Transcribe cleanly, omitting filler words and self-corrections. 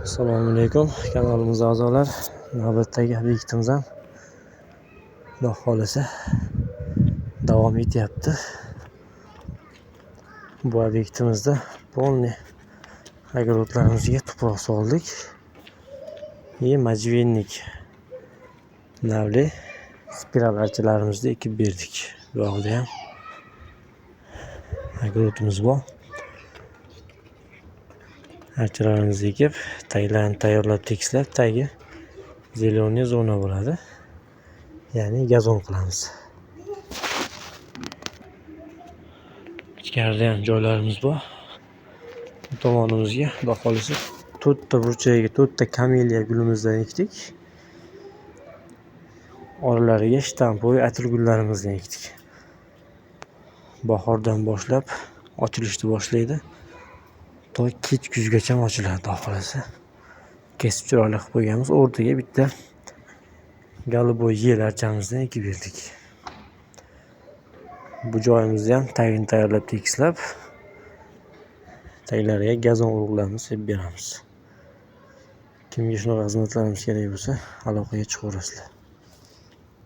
Assalomu alaykum kanalimiz a'zolar. Navbatdagi obyektimiz ham Xudo xolisa davom etyapti. Bu obyektimizda polni огородlarimizga tuproq soldik. Majvennik navli spiral archalarimizni ekib berdik. Bu yerda ham огородimiz bor. Archalarimizni ekib, taglarini tayyorlab tekislab, tagi zeleniy zona bo'ladi. Ya'ni gazon qilamiz. Ichkarida ham joylarimiz bor. Bu tomonimizga Xudo xolisa 4 ta burchagiga 4 ta kameliya gulimizdan ekdik. Oralariga shtampoy atir gullarimizdan ekdik. Bahordan boshlab ochilishni boshlaydi. To kech kuzgacha ochiladi Xudo xolisa. Kesib chiroyli qilib qo'yganmiz. O'rtaga bitta galiboy yel archamizdan ekib berdik. Bu joyimizni ham tagini tayyorlab tekislab, taglariga gazon urug'larni sepib beramiz. Kimga shunaqa xizmatlarimiz kerak bo'lsa, aloqaga chiqaverasizlar.